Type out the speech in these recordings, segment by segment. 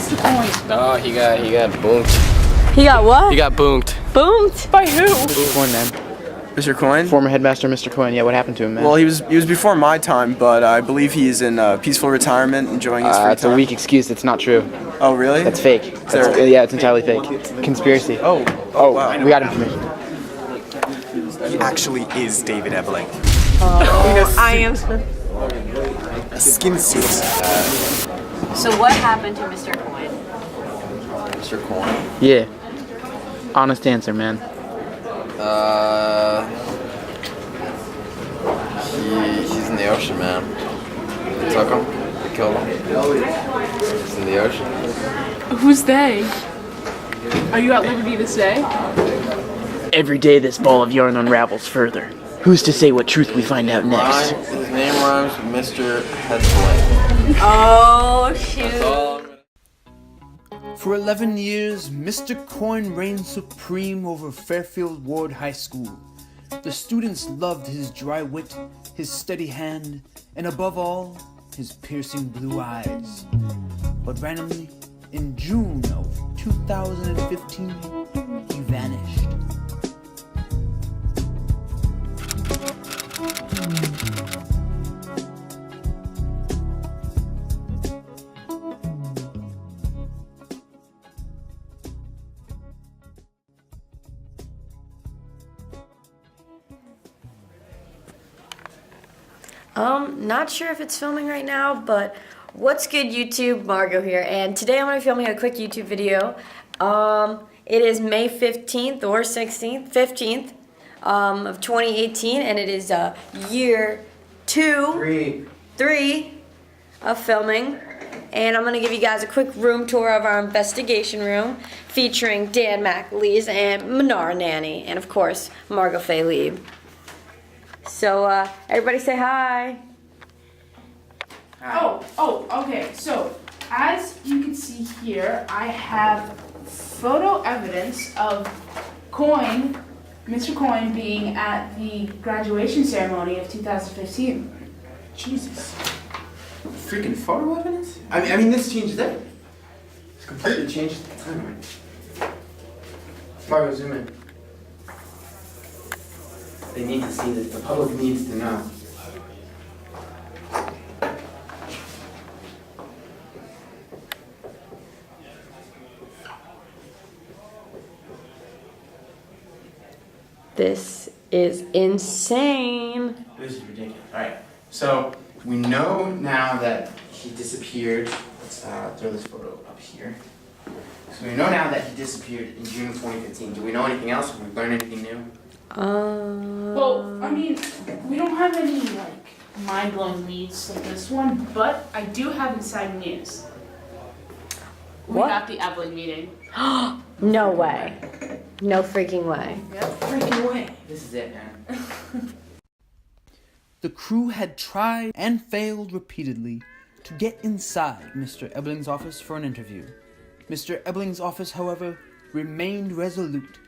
Mr. Coyne? No, he got boomed. He got what? He got boomed. Boomed? By who? Mr. Coyne, man. Mr. Coyne? Former headmaster Mr. Coyne. Yeah, what happened to him, man? Well, he was before my time, but I believe he's in peaceful retirement, enjoying his free time. It's a weak excuse. It's not true. Oh, really? That's fake. Yeah, it's entirely fake. Conspiracy. Oh, wow. We got information. He actually is David Ebeling. I am. A skin suit. So what happened to Mr. Coyne? Mr. Coyne? Yeah. Honest answer, man. He's in the ocean, man. They took him. They killed him. He's in the ocean. Who's they? Are you at liberty to say? Every day this ball of yarn unravels further. Who's to say what truth we find out next? His name rhymes with Mr. Headboy. Oh, shoot. That's all I'm gonna... For 11 years, Mr. Coyne reigned supreme over Fairfield Ward High School. The students loved his dry wit, his steady hand, and above all, his piercing blue eyes. But randomly, in June of 2015, he vanished. Not sure if it's filming right now, but what's good YouTube? Margot here, and today I'm going to be filming a quick YouTube video. It is May 15th or 16th, 15th of 2018, and it is year 3 of filming. And I'm going to give you guys a quick room tour of our investigation room, featuring Dan McAleese and Manara Nanny, and of course, Margot Faye Lieb. So, everybody say hi. Okay. So, as you can see here, I have photo evidence of Coyne, Mr. Coyne, being at the graduation ceremony of 2015. Jesus. Freaking photo evidence? I mean, this changes everything. It's completely changed the timeline. Margo, zoom in. They need to see this. The public needs to know. This is insane. This is ridiculous. Alright, so we know now that he disappeared. Let's throw this photo up here. So we know now that he disappeared in June of 2015. Do we know anything else? Have we learned anything new? Well, I mean, we don't have any, mind-blowing leads like this one, but I do have inside news. We What? got the Ebeling meeting. No way. No freaking way. Yep, freaking way. This is it, man. The crew had tried and failed repeatedly to get inside Mr. Ebeling's office for an interview. Mr. Ebeling's office, however, remained resolute,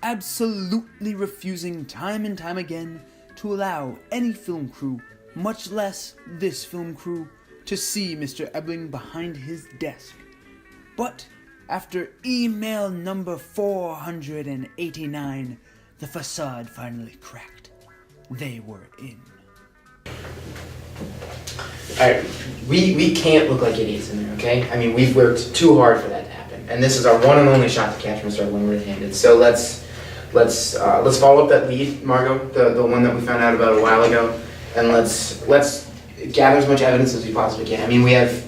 absolutely refusing time and time again to allow any film crew, much less this film crew, to see Mr. Ebeling behind his desk. But after email number 489, the facade finally cracked. They were in. Alright, we can't look like idiots in there, okay? I mean, we've worked too hard for that to happen. And this is our one and only shot to catch Mr. Ebeling red-handed. So let's follow up that lead, Margot, the one that we found out about a while ago, and let's gather as much evidence as we possibly can. I mean, we have,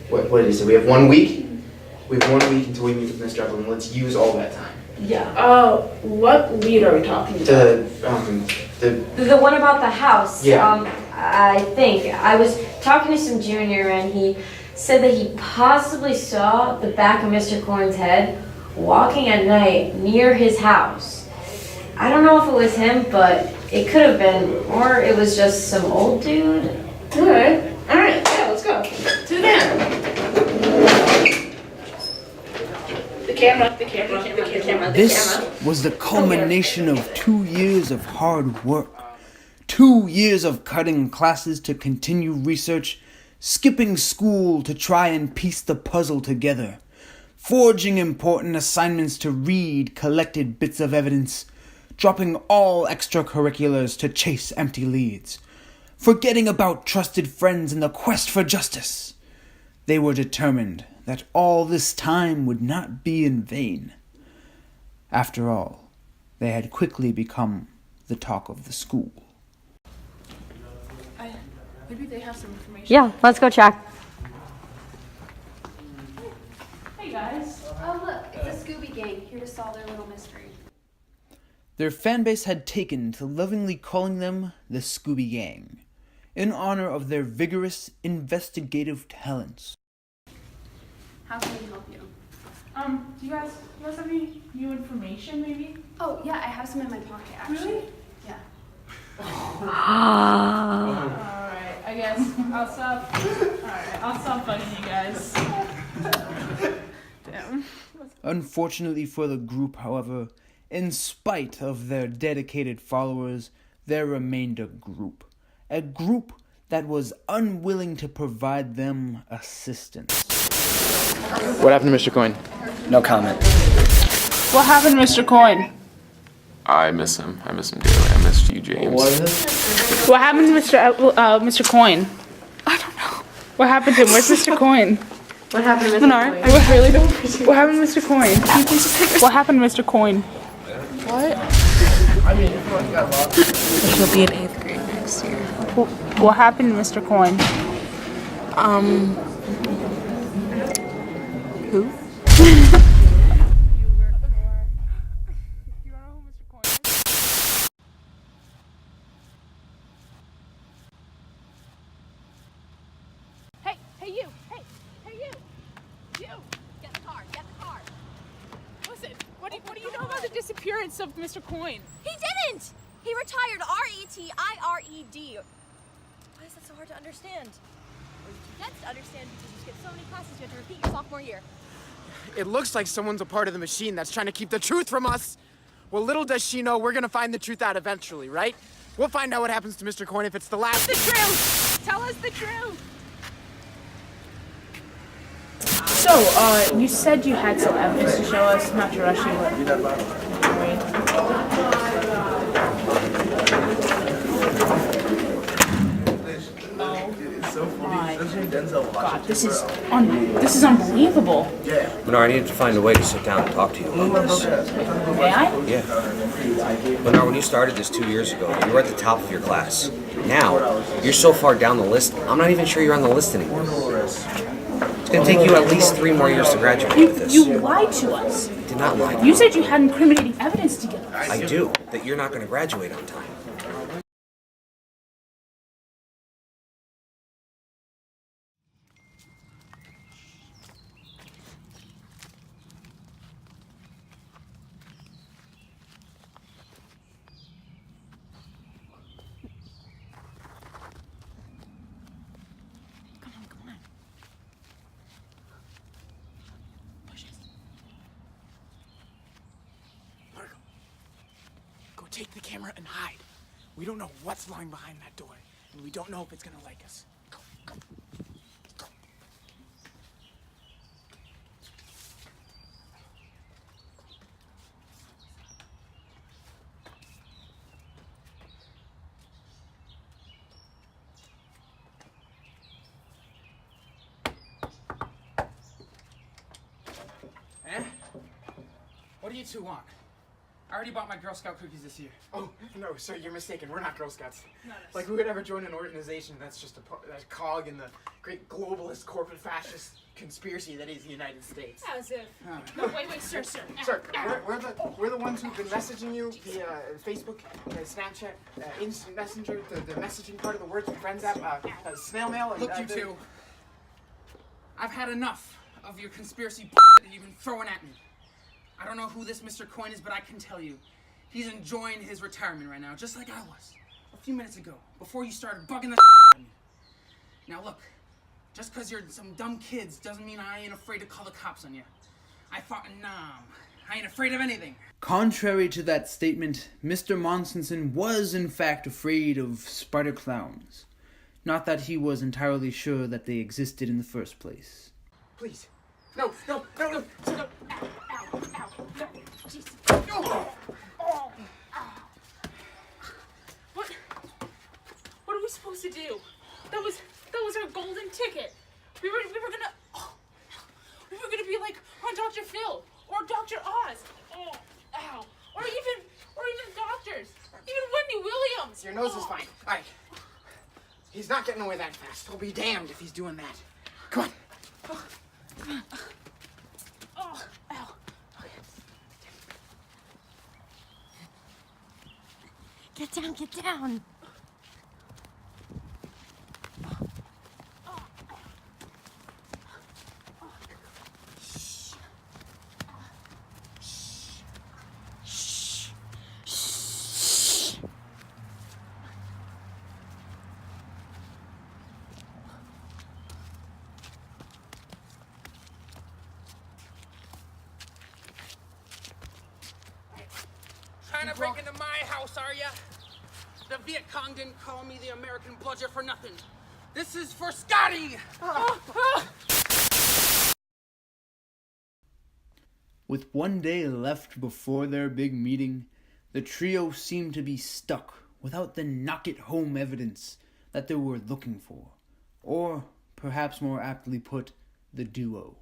what did he say? We have 1 week? We have 1 week until we meet with Mr. Ebeling. Let's use all that time. Yeah. What lead are we talking about? The one about the house. Yeah. I think. I was talking to some junior and he said that he possibly saw the back of Mr. Coyne's head walking at night near his house. I don't know if it was him, but it could have been, or it was just some old dude. Alright, yeah, let's go. To the van. The camera. This was the culmination of 2 years of hard work. 2 years of cutting classes to continue research, skipping school to try and piece the puzzle together, forging important assignments to read collected bits of evidence, dropping all extracurriculars to chase empty leads, forgetting about trusted friends in the quest for justice. They were determined that all this time would not be in vain. After all, they had quickly become the talk of the school. Maybe they have some information. Yeah, let's go check. Hey guys. Oh look, it's a Scooby Gang here to solve their little mystery. Their fanbase had taken to lovingly calling them the Scooby Gang, in honor of their vigorous investigative talents. How can we help you? Do you guys have any new information maybe? Oh yeah, I have some in my pocket actually. Really? Yeah. Alright, I guess I'll stop. Alright, I'll stop bugging you guys. Damn. Unfortunately for the group, however, in spite of their dedicated followers, there remained a group that was unwilling to provide them assistance. What happened to Mr. Coyne? No comment. What happened to Mr. Coyne? I miss him. I miss him dearly. I miss you, James. What happened to Mr. Coyne? I don't know. What happened to him? Where's Mr. Coyne? What happened to Mr. Leonard, Coyne? I really don't appreciate. What happened to Mr. Coyne? What happened to Mr. Coyne? He'll be in 8th grade next year. What happened to Mr. Coyne? Who? Hey you! You! Get the car, get the car. Listen, what do you know about the disappearance of Mr. Coyne? He didn't! He retired. R-E-T-I-R-E-D. Why is that so hard to understand? Or you get to understand because you skip so many classes you have to repeat your sophomore year. It looks like someone's a part of the machine that's trying to keep the truth from us. Well, little does she know we're gonna find the truth out eventually, right? We'll find out what happens to Mr. Coyne if it's the last. The truth! Tell us the truth! So, you said you had some evidence to show us, not to rush you, God, this is unbelievable. Bernard, I needed to find a way to sit down and talk to you about this. May I? Yeah. Bernard, when you started this 2 years ago, you were at the top of your class. Now, you're so far down the list, I'm not even sure you're on the list anymore. It's going to take you at least 3 more years to graduate with this. You lied to us. I did not lie to you. You said you had incriminating evidence to give us. I do, that you're not going to graduate on time. Margo, go take the camera and hide. We don't know what's lying behind that door, and we don't know if it's gonna like us. Go, go, go. Eh? What do you two want? I already bought my Girl Scout cookies this year. Oh, no, sir, you're mistaken. We're not Girl Scouts. Like, who would ever join an organization that's just a cog in the great globalist corporate fascist conspiracy that is the United States? As if. No, wait, sir. Sir, we're the ones who've been messaging you via Facebook, Snapchat, Instant Messenger, the messaging part of the Words with Friends app, snail mail. And, Look, you two. I've had enough of your conspiracy that you've been throwing at me. I don't know who this Mr. Coyne is, but I can tell you, he's enjoying his retirement right now, just like I was a few minutes ago, before you started bugging the out of me. Now look, just because you're some dumb kids doesn't mean I ain't afraid to call the cops on you. I ain't afraid of anything. Contrary to that statement, Mr. Monsenson was in fact afraid of spider clowns. Not that he was entirely sure that they existed in the first place. Please, No, no, no, no. No. Ow, ow, ow. No. Jesus. No. Oh. What are we supposed to do? That was our golden ticket. We were gonna be like on Dr. Phil or Dr. Oz. Oh, ow. Or even doctors. Even Wendy Williams. Your nose is fine. All right. He's not getting away that fast. I'll be damned if he's doing that. Come on. Oh, ow. Get down, get down. Trying to break into my house, are ya? The Viet Cong didn't call me the American bludger for nothing. This is for Scotty! With one day left before their big meeting, the trio seemed to be stuck without the knock-it-home evidence that they were looking for. Or, perhaps more aptly put, the duo.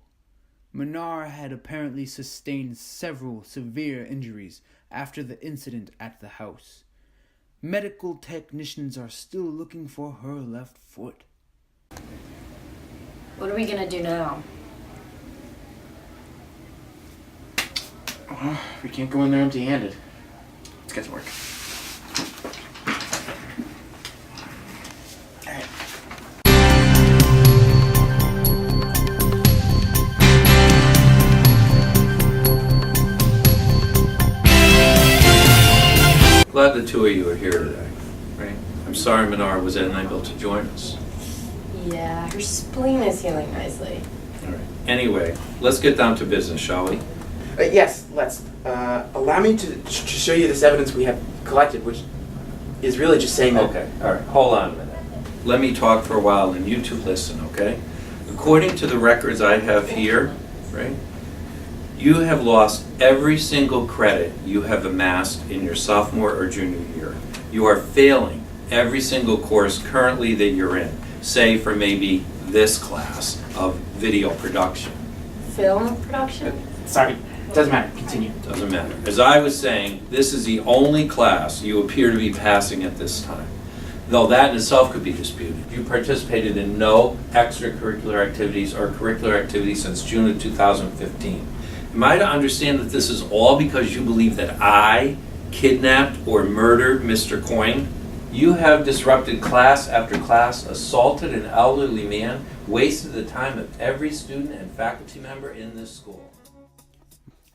Manar had apparently sustained several severe injuries after the incident at the house. Medical technicians are still looking for her left foot. What are we gonna do now? We can't go in there empty-handed. Let's get to work. All right. Glad the two of you are here today, right? I'm sorry Manar was unable to join us. Yeah, her spleen is healing nicely. All right. Anyway, let's get down to business, shall we? Yes, let's. Allow me to show you this evidence we have collected, which is really just saying that... Okay, all right, hold on a minute. Let me talk for a while and you two listen, okay? According to the records I have here, right, you have lost every single credit you have amassed in your sophomore or junior year. You are failing every single course currently that you're in, say for maybe this class of video production. Film production? Sorry, doesn't matter. Continue. Doesn't matter. As I was saying, this is the only class you appear to be passing at this time. Though that in itself could be disputed. You participated in no extracurricular activities or curricular activities since June of 2015. Am I to understand that this is all because you believe that I kidnapped or murdered Mr. Coyne? You have disrupted class after class, assaulted an elderly man, wasted the time of every student and faculty member in this school.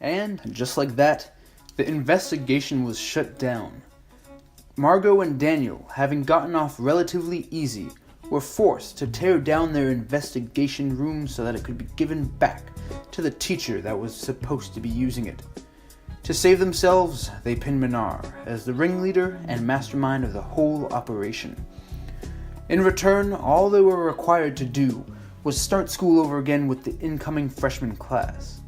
And, just like that, the investigation was shut down. Margot and Daniel, having gotten off relatively easy, were forced to tear down their investigation room so that it could be given back to the teacher that was supposed to be using it. To save themselves, they pinned Manar as the ringleader and mastermind of the whole operation. In return, all they were required to do was start school over again with the incoming freshman class.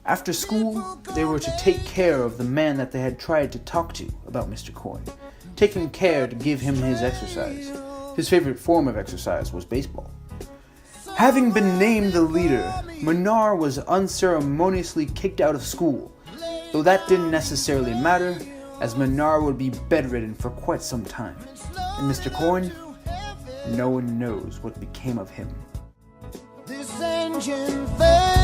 After school, they were to take care of the man that they had tried to talk to about Mr. Coyne, taking care to give him his exercise. His favorite form of exercise was baseball. Having been named the leader, Manar was unceremoniously kicked out of school, though that didn't necessarily matter, as Manar would be bedridden for quite some time. And Mr. Coyne, no one knows what became of him. This engine fails.